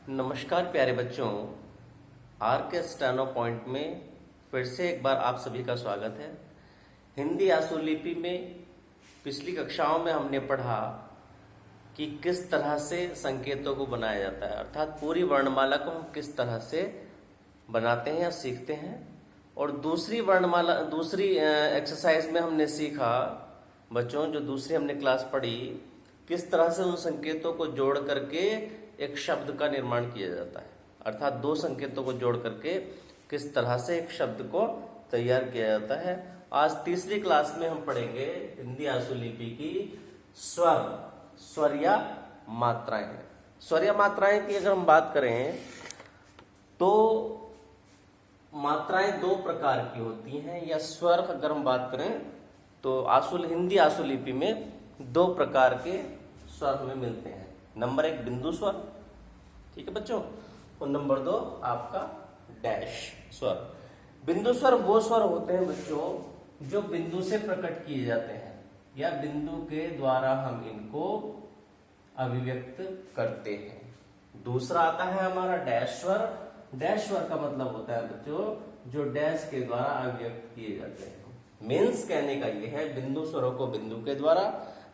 नमस्कार प्यारे बच्चों, आर के स्टेनो पॉइंट में फिर से एक बार आप सभी का स्वागत है। हिंदी आशुलिपि में पिछली कक्षाओं में हमने पढ़ा कि किस तरह से संकेतों को बनाया जाता है, अर्थात पूरी वर्णमाला को हम किस तरह से बनाते हैं या सीखते हैं। और दूसरी एक्सरसाइज में हमने सीखा बच्चों, जो दूसरी हमने क्लास पढ़ी, किस तरह से उन संकेतों को जोड़ करके एक शब्द का निर्माण किया जाता है, अर्थात दो संकेतों को जोड़ करके किस तरह से एक शब्द को तैयार किया जाता है। आज तीसरी क्लास में हम पढ़ेंगे हिंदी आशुलिपि की स्वर या मात्राएं। स्वर या मात्राएं की अगर हम बात करें तो मात्राएं दो प्रकार की होती हैं, या स्वर अगर हम बात करें तो हिंदी आशुलिपि में दो प्रकार के स्वर हमें मिलते हैं। नंबर एक बिंदु स्वर, ठीक है बच्चों, और नंबर दो आपका डैश स्वर। बिंदु स्वर वो स्वर होते हैं बच्चों जो बिंदु से प्रकट किए जाते हैं या बिंदु के द्वारा हम इनको अभिव्यक्त करते हैं। दूसरा आता है हमारा डैश स्वर। डैश स्वर का मतलब होता है बच्चों जो डैश के द्वारा अभिव्यक्त किए जाते हैं। मीन्स कहने का ये है, बिंदु स्वरों को बिंदु के द्वारा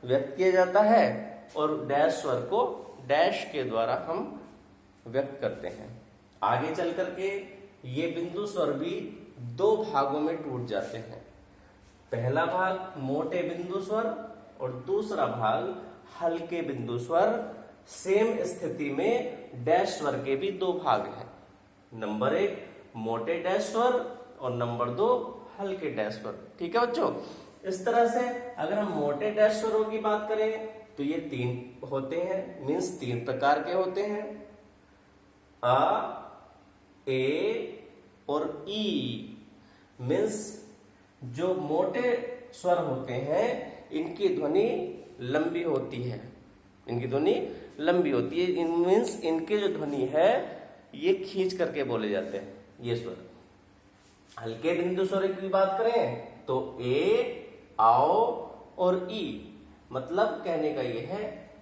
व्यक्त किया जाता है और डैश स्वर को डैश के द्वारा हम व्यक्त करते हैं। आगे चल करके ये बिंदु स्वर भी दो भागों में टूट जाते हैं। पहला भाग मोटे बिंदु स्वर और दूसरा भाग हल्के बिंदु स्वर। सेम स्थिति में डैश स्वर के भी दो भाग हैं, नंबर एक मोटे डैश स्वर और नंबर दो हल्के डैश स्वर। ठीक है बच्चों, इस तरह से अगर हम मोटे डैश स्वरों की बात करें तो ये तीन होते हैं, मीन्स तीन प्रकार के होते हैं, अ, ए और ई। मीन्स जो मोटे स्वर होते हैं इनकी ध्वनि लंबी होती है, इनकी ध्वनि लंबी होती है। मीन्स इनके जो ध्वनि है ये खींच करके बोले जाते हैं ये स्वर। हल्के बिंदु स्वर की बात करें तो ए, आओ और ई, मतलब कहने का ये है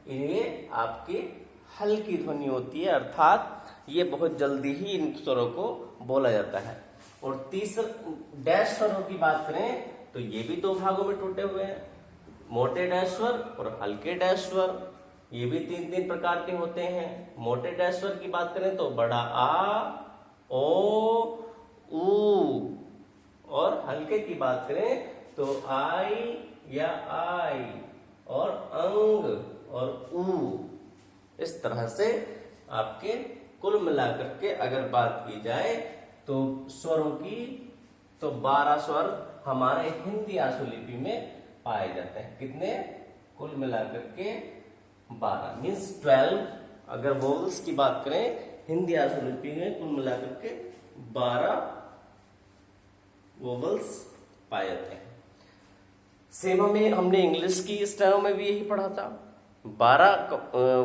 ये आपकी हल्की ध्वनि होती है, अर्थात ये बहुत जल्दी ही इन स्वरों को बोला जाता है। और तीसरा डैश स्वरों की बात करें तो ये भी दो भागों में टूटे हुए हैं, मोटे डैश स्वर और हल्के डैश स्वर। ये भी तीन तीन प्रकार के होते हैं। मोटे डैश स्वर की बात करें तो बड़ा आ, ओ, ऊ, और हल्के की बात करें तो आई या आई और अंग और ऊ। इस तरह से आपके कुल मिलाकर के अगर बात की जाए तो स्वरों की तो 12 स्वर हमारे हिंदी आशुलिपि में पाए जाते हैं। कितने? कुल मिलाकर के 12, मीन्स 12। अगर वोवल्स की बात करें हिंदी आशुलिपि में कुल मिलाकर के 12 वोवल्स पाए जाते हैं। सेम हमने इंग्लिश की स्टेनो में भी यही पढ़ा था, 12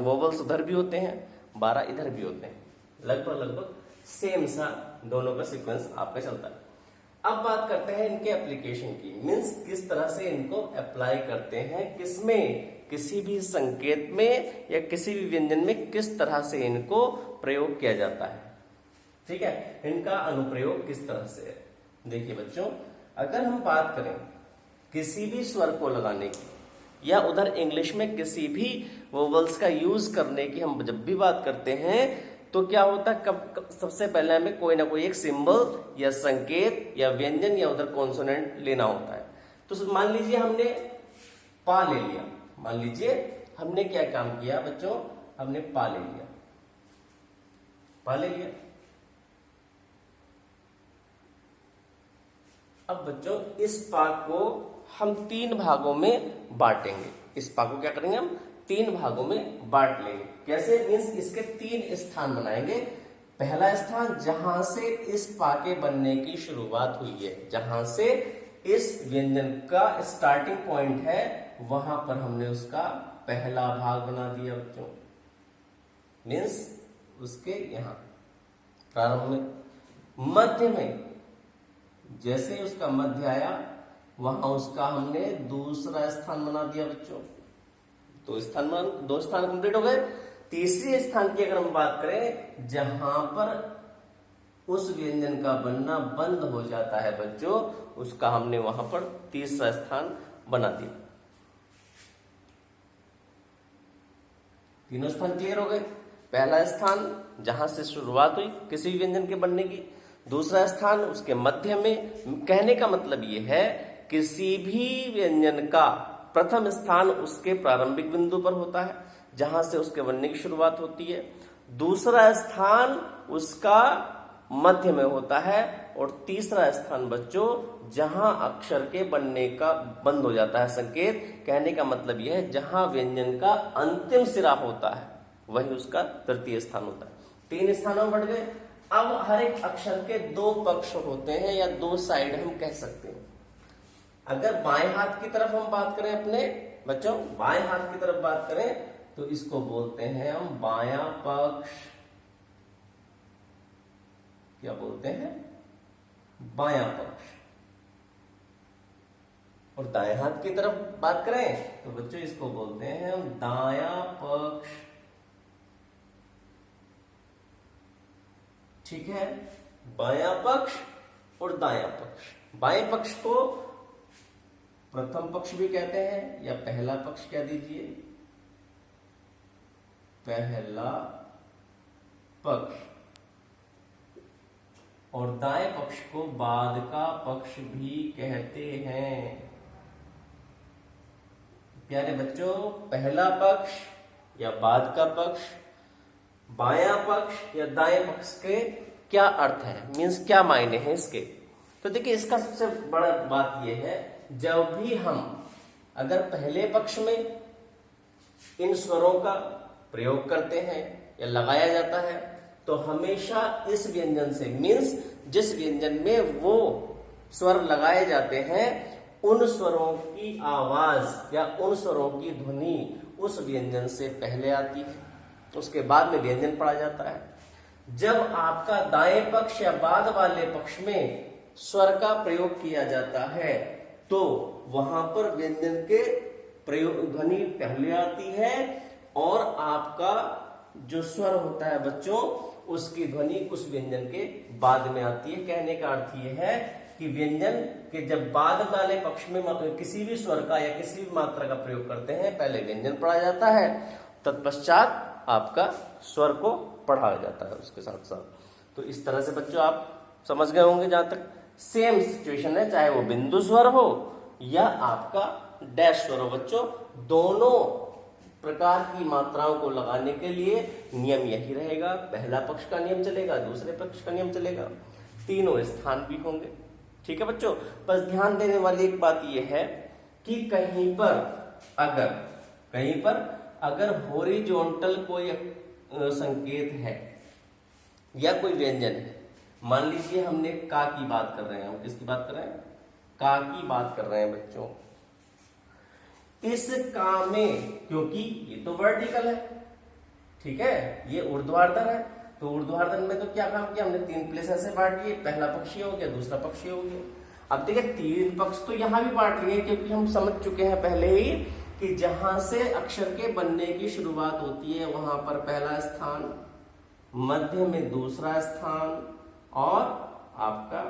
वोवल्स उधर भी होते हैं, 12 इधर भी होते हैं। लगभग सेम सा दोनों का सीक्वेंस आपका चलता है। अब बात करते हैं इनके एप्लीकेशन की, मीन्स किस तरह से इनको अप्लाई करते हैं, किसमें, किसी भी संकेत में या किसी भी व्यंजन में किस तरह से इनको प्रयोग किया जाता है। ठीक है, इनका अनुप्रयोग किस तरह से है। देखिए बच्चों, अगर हम बात करें किसी भी स्वर को लगाने की या उधर इंग्लिश में किसी भी वोवल्स का यूज करने की हम जब भी बात करते हैं तो क्या होता है, सबसे पहले हमें कोई ना कोई एक सिंबल या संकेत या व्यंजन या उधर कॉन्सोनेंट लेना होता है। तो मान लीजिए हमने पा ले लिया, मान लीजिए हमने क्या काम किया बच्चों, हमने पा ले लिया, पा ले लिया। अब बच्चों इस पा को हम 3 भागों में बांटेंगे। इस पा को क्या करेंगे, हम 3 भागों में बांट लेंगे। कैसे? मीन्स इसके 3 स्थान बनाएंगे। पहला स्थान जहां से इस पा के बनने की शुरुआत हुई है, जहां से इस व्यंजन का स्टार्टिंग पॉइंट है, वहां पर हमने उसका पहला भाग बना दिया बच्चों। मीन्स उसके यहां प्रारंभ में। मध्य में जैसे उसका मध्य आया वहां उसका हमने दूसरा स्थान बना दिया बच्चों। दो स्थान कंप्लीट हो गए। तीसरे स्थान की अगर हम बात करें जहां पर उस व्यंजन का बनना बंद हो जाता है बच्चों, उसका हमने वहां पर तीसरा स्थान बना दिया। तीनों स्थान क्लियर हो गए। पहला स्थान जहां से शुरुआत हुई किसी भी व्यंजन के बनने की, दूसरा स्थान उसके मध्य में। कहने का मतलब यह है किसी भी व्यंजन का प्रथम स्थान उसके प्रारंभिक बिंदु पर होता है जहां से उसके बनने की शुरुआत होती है, दूसरा स्थान उसका मध्य में होता है, और तीसरा स्थान बच्चों जहां अक्षर के बनने का बंद हो जाता है संकेत। कहने का मतलब यह है जहां व्यंजन का अंतिम सिरा होता है वही उसका तृतीय स्थान होता है। 3 स्थानों बढ़ गए। अब हर एक अक्षर के 2 पक्ष होते हैं या 2 साइड हम कह सकते हैं। अगर बाएं हाथ की तरफ हम बात करें अपने बच्चों, बाएं हाथ की तरफ बात करें तो इसको बोलते हैं हम बायां पक्ष। क्या बोलते हैं? बायां पक्ष। और दाएं हाथ की तरफ बात करें तो बच्चों इसको बोलते हैं हम दायां पक्ष। ठीक है, बायां पक्ष और दायां पक्ष। बाएं पक्ष को प्रथम पक्ष भी कहते हैं या पहला पक्ष कह दीजिए, पहला पक्ष, और दाएं पक्ष को बाद का पक्ष भी कहते हैं। प्यारे बच्चों, पहला पक्ष या बाद का पक्ष, बायां पक्ष या दाएं पक्ष के क्या अर्थ है, मीन्स क्या मायने हैं इसके। तो देखिए इसका सबसे बड़ा बात यह है, जब भी हम अगर पहले पक्ष में इन स्वरों का प्रयोग करते हैं या लगाया जाता है तो हमेशा इस व्यंजन से, मीन्स जिस व्यंजन में वो स्वर लगाए जाते हैं उन स्वरों की आवाज या उन स्वरों की ध्वनि उस व्यंजन से पहले आती है, उसके बाद में व्यंजन पढ़ा जाता है। जब आपका दाएं पक्ष या बाद वाले पक्ष में स्वर का प्रयोग किया जाता है तो वहां पर व्यंजन के प्रयोग ध्वनि पहले आती है और आपका जो स्वर होता है बच्चों उसकी ध्वनि उस व्यंजन के बाद में आती है। कहने का अर्थ यह है कि व्यंजन के जब बाद वाले पक्ष में किसी भी स्वर का या किसी भी मात्रा का प्रयोग करते हैं पहले व्यंजन पढ़ा जाता है, तत्पश्चात आपका स्वर को पढ़ा जाता है उसके साथ साथ। तो इस तरह से बच्चों आप समझ गए होंगे। जहां तक सेम सिचुएशन है, चाहे वो बिंदु स्वर हो या आपका डैश स्वर हो बच्चों, दोनों प्रकार की मात्राओं को लगाने के लिए नियम यही रहेगा। पहला पक्ष का नियम चलेगा, दूसरे पक्ष का नियम चलेगा, तीनों स्थान भी होंगे। ठीक है बच्चों, बस ध्यान देने वाली एक बात यह है कि कहीं पर अगर हॉरिजॉन्टल कोई संकेत है या कोई व्यंजन है, मान लीजिए हमने का की बात कर रहे हैं, हम किसकी बात कर रहे हैं? का की बात कर रहे हैं बच्चों। इस का में क्योंकि ये तो वर्टिकल है, ठीक है, ये ऊर्ध्वाधर है, तो ऊर्ध्वाधर में तो क्या काम किया हमने, 3 प्लेस ऐसे बांट लिए, पहला पक्ष हो गया, दूसरा पक्ष हो गया। अब देखिए 3 पक्ष तो यहां भी बांट लिए क्योंकि हम समझ चुके हैं पहले ही कि जहां से अक्षर के बनने की शुरुआत होती है वहां पर पहला स्थान, मध्य में दूसरा स्थान और आपका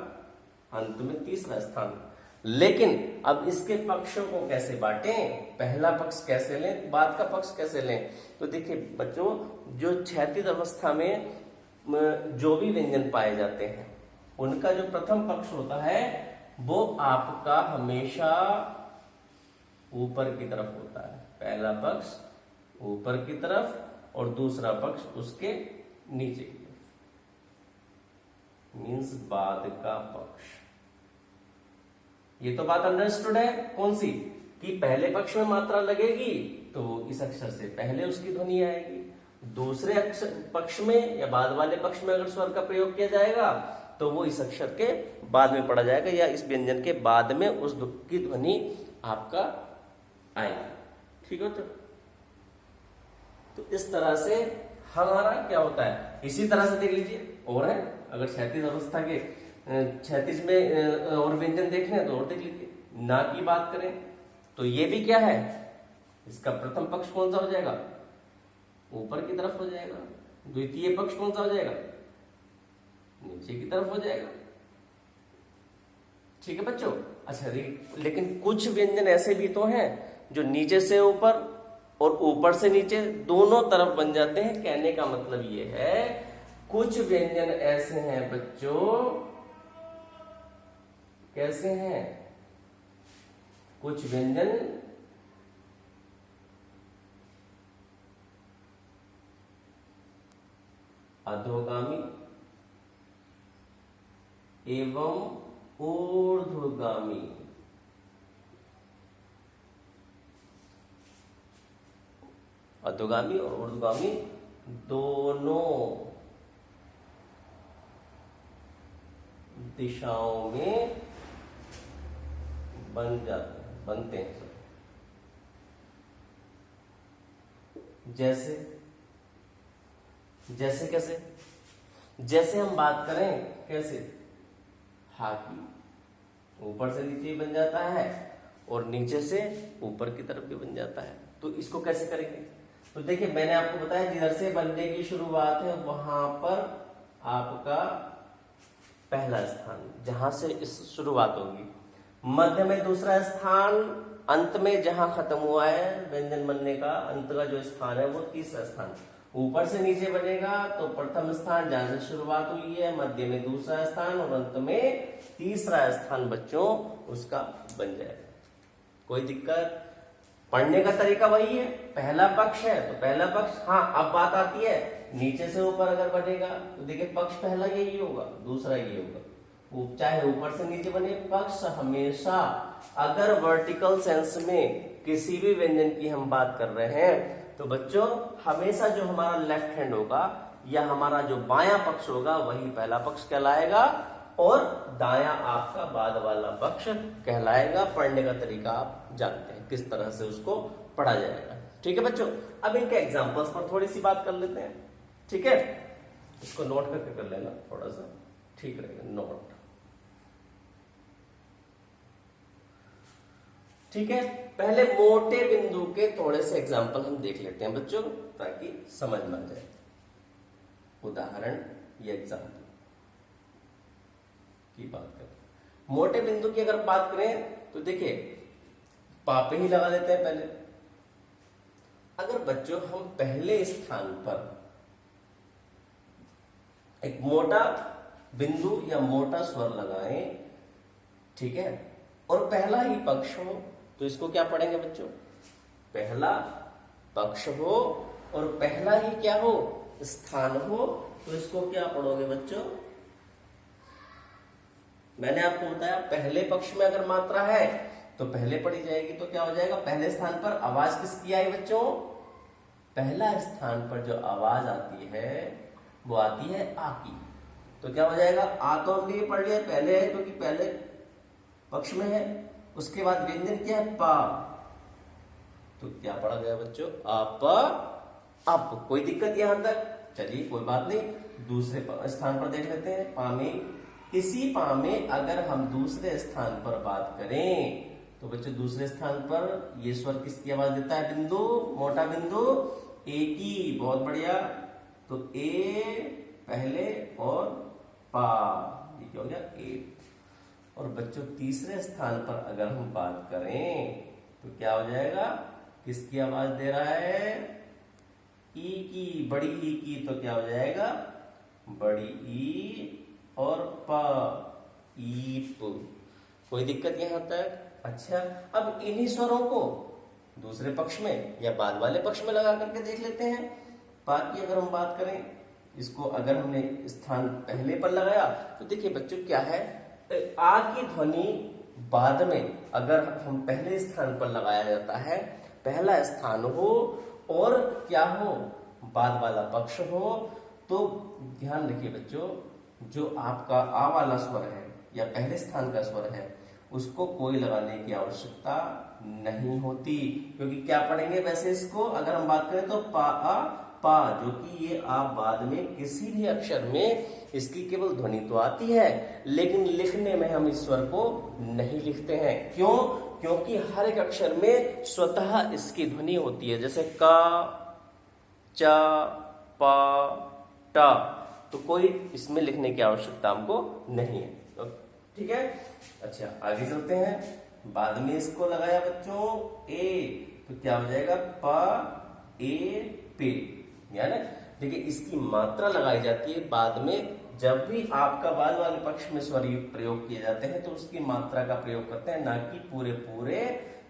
अंत में तीसरा स्थान। लेकिन अब इसके पक्षों को कैसे बांटें, पहला पक्ष कैसे लें, बाद का पक्ष कैसे लें? तो देखिए बच्चों, जो क्षैतिज अवस्था में जो भी व्यंजन पाए जाते हैं उनका जो प्रथम पक्ष होता है वो आपका हमेशा ऊपर की तरफ होता है। पहला पक्ष ऊपर की तरफ और दूसरा पक्ष उसके नीचे की तरफ, मीन्स बाद का पक्ष। ये तो बात अंडरस्टूड है, कौन सी, कि पहले पक्ष में मात्रा लगेगी तो इस अक्षर से पहले उसकी ध्वनि आएगी, दूसरे अक्षर पक्ष में या बाद वाले पक्ष में अगर स्वर का प्रयोग किया जाएगा तो वो इस अक्षर के बाद में पढ़ा जाएगा या इस व्यंजन के बाद में उस की ध्वनि आपका आएगी। ठीक है, तो इस तरह से हमारा क्या होता है। इसी तरह से देख लीजिए और है, अगर क्षैतिज अवस्था के क्षैतिज में और व्यंजन देखने हैं तो और देख लीजिए। ना की बात करें तो ये भी क्या है, इसका प्रथम पक्ष कौन सा हो जाएगा, ऊपर की तरफ हो जाएगा, द्वितीय पक्ष कौन सा हो जाएगा, नीचे की तरफ हो जाएगा। ठीक है बच्चों। अच्छा लेकिन कुछ व्यंजन ऐसे भी तो हैं जो नीचे से ऊपर और ऊपर से नीचे दोनों तरफ बन जाते हैं। कहने का मतलब ये है कुछ व्यंजन ऐसे हैं बच्चों, कैसे हैं, कुछ व्यंजन अधोगामी एवं ऊर्ध्वगामी, अधोगामी और ऊर्ध्वगामी दोनों दिशाओं में बनते हैं। जैसे कैसे, जैसे हम बात करें कैसे, हाथी ऊपर से नीचे बन जाता है और नीचे से ऊपर की तरफ भी बन जाता है। तो इसको कैसे करेंगे, तो देखिए मैंने आपको बताया जिधर से बनने की शुरुआत है वहां पर आपका पहला स्थान, जहां से इस शुरुआत होगी, मध्य में दूसरा स्थान, अंत में जहां खत्म हुआ है व्यंजन बनने का अंत का जो स्थान है वो तीसरा स्थान। ऊपर से नीचे बनेगा तो प्रथम स्थान जहां से शुरुआत हुई है, मध्य में दूसरा स्थान और अंत में तीसरा स्थान बच्चों उसका बन जाएगा। कोई दिक्कत, पढ़ने का तरीका वही है, पहला पक्ष है तो पहला पक्ष। हाँ अब बात आती है नीचे से ऊपर अगर बनेगा तो देखिए पक्ष पहला यही होगा, दूसरा ये होगा। चाहे ऊपर से नीचे बने पक्ष हमेशा, अगर वर्टिकल सेंस में किसी भी व्यंजन की हम बात कर रहे हैं तो बच्चों हमेशा जो हमारा लेफ्ट हैंड होगा या हमारा जो बायां पक्ष होगा वही पहला पक्ष कहलाएगा और दायां आपका बाद वाला पक्ष कहलाएगा। पढ़ने का तरीका आप जानते हैं किस तरह से उसको पढ़ा जाएगा। ठीक है बच्चों, अब इनके एग्जांपल्स पर थोड़ी सी बात कर लेते हैं। ठीक है, इसको नोट करके कर लेना, थोड़ा सा ठीक रहेगा नोट। ठीक है, पहले मोटे बिंदु के थोड़े से एग्जाम्पल हम देख लेते हैं बच्चों ताकि समझ में आ जाए। उदाहरण या एग्जाम्पल की बात करें, मोटे बिंदु की अगर बात करें तो देखिए पापे ही लगा देते हैं पहले। अगर बच्चों हम पहले स्थान पर एक मोटा बिंदु या मोटा स्वर लगाएं, ठीक है, और पहला ही पक्ष हो तो इसको क्या पढ़ेंगे बच्चों, पहला पक्ष हो और पहला ही क्या हो, स्थान हो, तो इसको क्या पढ़ोगे बच्चों। मैंने आपको बताया पहले पक्ष में अगर मात्रा है तो पहले पढ़ी जाएगी तो क्या हो जाएगा, पहले स्थान पर आवाज किसकी आई बच्चों, पहला स्थान पर जो आवाज आती है वो आती है आ की, तो क्या हो जाएगा, आ तो हमने पढ़ लिया पहले है क्योंकि पहले पक्ष में है। उसके बाद व्यंजन क्या है, पा, तो क्या पढ़ा गया बच्चों, आप अप। कोई दिक्कत यहां तक, चलिए कोई बात नहीं, दूसरे स्थान पर देख लेते हैं, पा में। इसी पा में अगर हम दूसरे स्थान पर बात करें तो बच्चों दूसरे स्थान पर ये स्वर किसकी आवाज देता है, बिंदु, मोटा बिंदु ए की, बहुत बढ़िया। तो ए पहले और पा, ये क्या हो गया ए। और बच्चों तीसरे स्थान पर अगर हम बात करें तो क्या हो जाएगा, किसकी आवाज दे रहा है, ई की, बड़ी ई की, तो क्या हो जाएगा, बड़ी ई और पा, ईप। कोई दिक्कत यहां तक। अच्छा, अब इन्हीं स्वरों को दूसरे पक्ष में या बाद वाले पक्ष में लगा करके देख लेते हैं। पा की अगर हम बात करें, इसको अगर हमने स्थान पहले पर लगाया तो देखिए बच्चों क्या है, आ की ध्वनि बाद में अगर हम पहले स्थान पर लगाया जाता है, पहला स्थान हो और क्या हो, बाद वाला पक्ष हो, तो ध्यान रखिए बच्चों जो आपका आ वाला स्वर है या पहले स्थान का स्वर है उसको कोई लगाने की आवश्यकता नहीं होती, क्योंकि क्या पढ़ेंगे वैसे इसको अगर हम बात करें तो पा आ पा, जो कि ये आप बाद में किसी भी अक्षर में इसकी केवल ध्वनि तो आती है लेकिन लिखने में हम इस स्वर को नहीं लिखते हैं। क्यों, क्योंकि हर एक अक्षर में स्वतः इसकी ध्वनि होती है। जैसे का, चा, पा, टा, तो कोई इसमें लिखने की आवश्यकता हमको नहीं है। तो ठीक है, अच्छा आगे चलते हैं। बाद में इसको लगाया बच्चों ए, तो क्या हो जाएगा पा ए पे, यानी देखिए इसकी मात्रा लगाई जाती है बाद में। जब भी आपका बाद वाले पक्ष में स्वर प्रयोग किए जाते हैं तो उसकी मात्रा का प्रयोग करते हैं, ना कि पूरे पूरे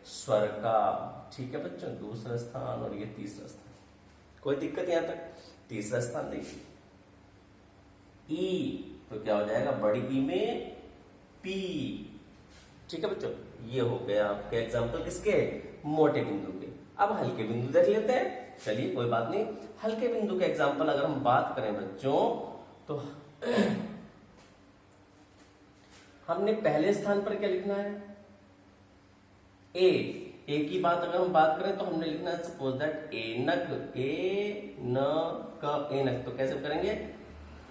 स्वर का। ठीक है बच्चों, दूसरा स्थान और ये तीसरा स्थान, कोई दिक्कत यहां तक? तीसरा स्थान देखिए ई, तो क्या हो जाएगा बड़ी ई में पी। ठीक है बच्चों, ये हो गया आपके एग्जाम्पल किसके? मोटे बिंदु के। अब हल्के बिंदु देख लेते हैं। चलिए कोई बात नहीं, हल्के बिंदु के एग्जाम्पल अगर हम बात करें बच्चों तो हमने पहले स्थान पर क्या लिखना है? ए। ए की बात अगर हम बात करें तो हमने लिखना है सपोज दैट एनक, ए न क, एनक। तो कैसे करेंगे?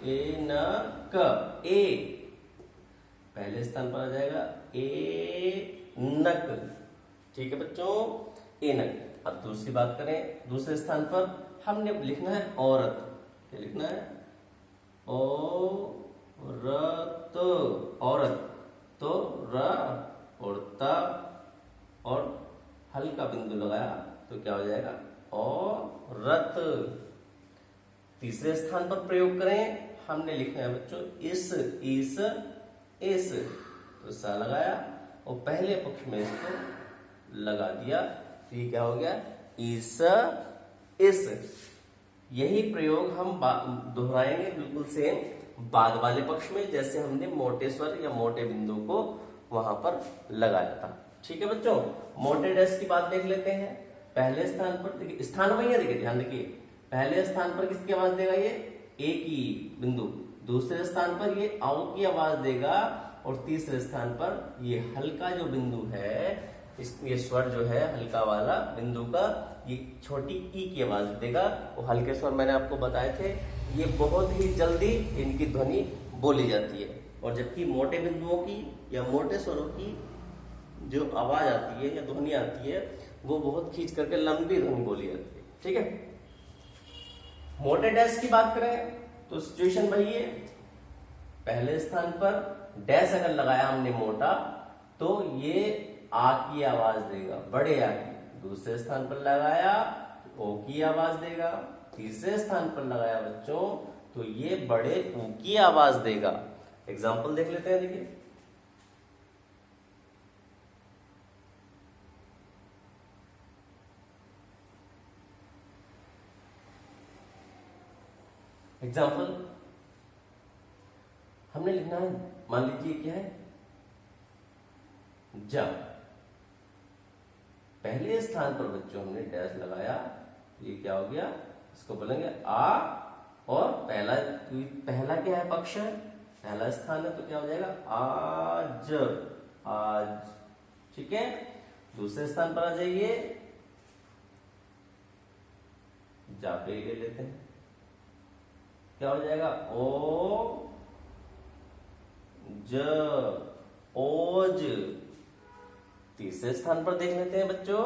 ए न क, ए पहले स्थान पर आ जाएगा ए नक। ठीक है बच्चों, एनक। अब दूसरी बात करें, दूसरे स्थान पर हमने लिखना है औरत। क्या लिखना है? औरत, औरत। तो र और त और हल्का बिंदु लगाया तो क्या हो जाएगा? औरत। तीसरे स्थान पर प्रयोग करें, हमने लिखना है बच्चों इस, इस, इस। तो सा लगाया और पहले पक्ष में इसको लगा दिया, तो ये क्या हो गया? इस, इस। यही प्रयोग हम दोहराएंगे बिल्कुल सेम बाद वाले पक्ष में, जैसे हमने मोटे स्वर या मोटे बिंदु को वहां पर लगाया था। ठीक है बच्चों, मोटे डैश की बात देख लेते हैं। पहले स्थान पर देखिए, स्थान वही है, देखिए ध्यान रखिए, पहले स्थान पर किसकी आवाज देगा? ये ए की बिंदु। दूसरे स्थान पर ये आओ की आवाज देगा और तीसरे स्थान पर ये हल्का जो बिंदु है, ये स्वर जो है हल्का वाला बिंदु का, ये छोटी ई की आवाज देगा। वो हल्के स्वर मैंने आपको बताए थे, ये बहुत ही जल्दी इनकी ध्वनि बोली जाती है, और जबकि मोटे बिंदुओं की या मोटे स्वरों की जो आवाज आती है या ध्वनि आती है वो बहुत खींच करके लंबी ध्वनि बोली जाती है। ठीक है, मोटे डैश की बात करें तो सिचुएशन वही है, पहले स्थान पर डैश अगर लगाया हमने मोटा तो ये आ की आवाज देगा, बड़े आ की। दूसरे स्थान पर लगाया ओ की आवाज देगा। तीसरे स्थान पर लगाया बच्चों तो ये बड़े ऊ की आवाज देगा। एग्जाम्पल देख लेते हैं, देखिए एग्जाम्पल हमने लिखना है, मान लीजिए क्या है? जा। पहले स्थान पर बच्चों हमने डैश लगाया, ये क्या हो गया? इसको बोलेंगे आ, और पहला क्या है? पक्ष है, पहला स्थान है, तो क्या हो जाएगा? आज, आज। ठीक है, दूसरे स्थान पर आ जाइए, जा पे ले लेते हैं, क्या हो जाएगा? ओ ज, ओज। तीसरे स्थान पर देख लेते हैं बच्चों,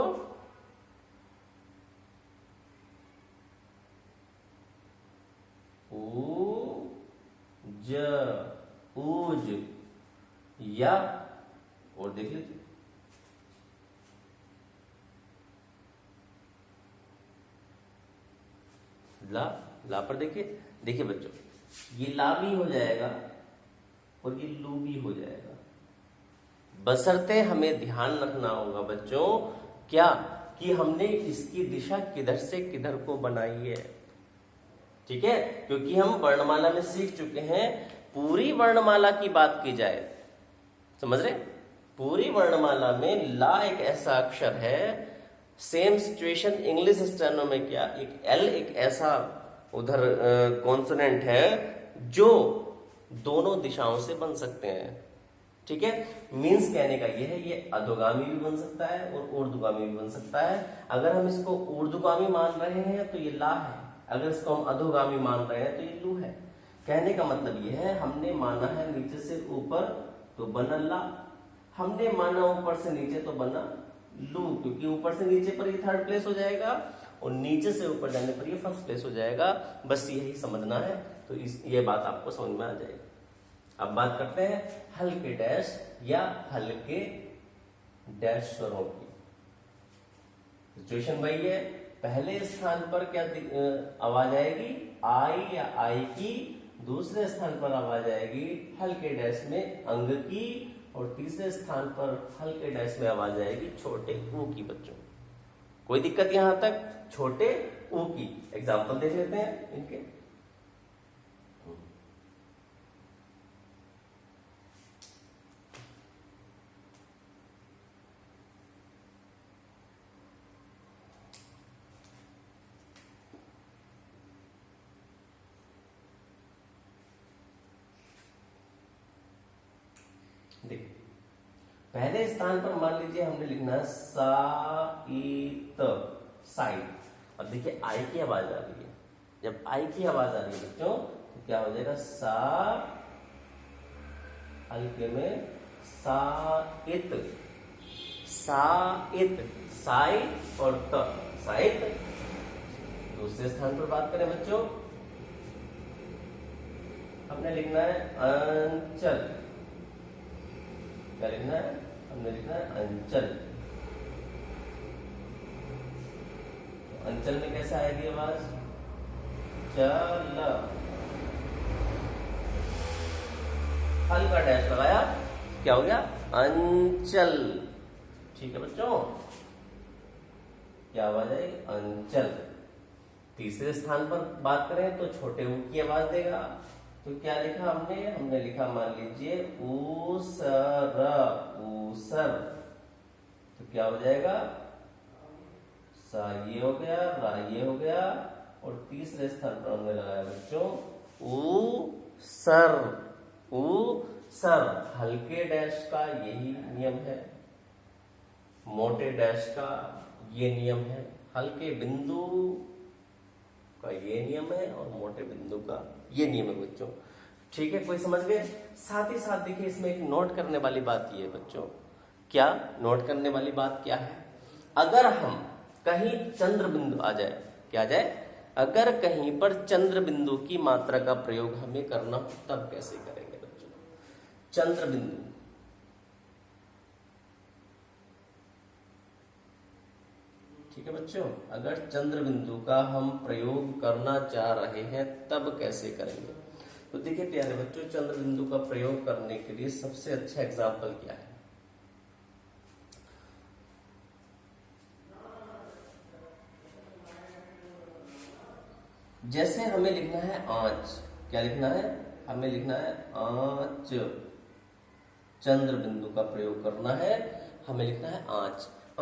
ऊ ज, ऊज। या और देख लेते हैं, ला। ला पर देखिए, देखिए बच्चों, ये ला भी हो जाएगा और ये लू भी हो जाएगा, बशर्ते हमें ध्यान रखना होगा बच्चों क्या, कि हमने इसकी दिशा किधर से किधर को बनाई है। ठीक है, क्योंकि हम वर्णमाला में सीख चुके हैं, पूरी वर्णमाला की बात की जाए, समझ रहे, पूरी वर्णमाला में ला एक ऐसा अक्षर है। सेम सिचुएशन इंग्लिश स्टेनो में क्या, एक एल एक ऐसा उधर कॉन्सोनेंट है जो दोनों दिशाओं से बन सकते हैं। ठीक है, मीन्स कहने का यह है, ये अधोगामी भी बन सकता है और ऊर्ध्वगामी भी बन सकता है। अगर हम इसको ऊर्ध्वगामी मान रहे हैं तो ये ला है, अगर इसको हम अधोगामी मान रहे हैं तो ये लू है। कहने का मतलब यह है, हमने माना है नीचे से ऊपर तो बना ला, हमने माना ऊपर से नीचे तो बना लू, क्योंकि ऊपर से नीचे पर ये थर्ड प्लेस हो जाएगा और नीचे से ऊपर जाने पर ये फर्स्ट प्लेस हो जाएगा। बस यही समझना है, तो ये बात आपको समझ में आ जाएगी। अब बात करते हैं हल्के डैश या हल्के डैश स्वरों की। सिचुएशन वही है, पहले स्थान पर क्या आवाज आएगी, आई या आई की। दूसरे स्थान पर आवाज आएगी हल्के डैश में अंग की, और तीसरे स्थान पर हल्के डैश में आवाज आएगी छोटे ऊ की। बच्चों कोई दिक्कत यहां तक? छोटे ऊ की एग्जाम्पल देख लेते हैं इनके। देखिए पहले स्थान पर मान लीजिए हमने लिखना है साइत, साइत। अब देखिए आई की आवाज आ रही है, जब आई की आवाज आ रही है बच्चों तो क्या हो जाएगा, सा हल्के में साइत, साइत, साई और त, साइत। दूसरे स्थान पर बात करें बच्चों, हमने लिखना है अंचल। क्या लिखना है, हमने लिखना है अंचल। तो अंचल में कैसा आएगी आवाज, चल, हल्का डैश लगाया, क्या हो गया, अंचल। ठीक है बच्चों, क्या आवाज आएगी, अंचल। तीसरे स्थान पर बात करें तो छोटे ऊ की आवाज देगा। तो क्या लिखा हमने लिखा मान लीजिए ऊसर, ऊसर। तो क्या हो जाएगा, सा ये हो गया, रा ये हो गया, और तीसरे स्थान पर हमने लगाया बच्चों ऊ सर, ऊ सर। हल्के डैश का यही नियम है, मोटे डैश का ये नियम है, हल्के बिंदु का ये नियम है और मोटे बिंदु का ये नियम है बच्चों। ठीक है, कोई समझ गए? साथ ही साथ देखिए इसमें एक नोट करने वाली बात ये है बच्चों। क्या नोट करने वाली बात क्या है, अगर हम कहीं चंद्र बिंदु आ जाए, क्या आ जाए, अगर कहीं पर चंद्र बिंदु की मात्रा का प्रयोग हमें करना हो तब कैसे करेंगे बच्चों। चंद्र बिंदु, ठीक है बच्चों, अगर चंद्र बिंदु का हम प्रयोग करना चाह रहे हैं तब कैसे करेंगे। तो देखिए प्यारे बच्चों, चंद्र बिंदु का प्रयोग करने के लिए सबसे अच्छा एग्जाम्पल क्या है, जैसे हमें लिखना है आंच। क्या लिखना है, हमें लिखना है आंच। चंद्र बिंदु का प्रयोग करना है, हमें लिखना है आंच।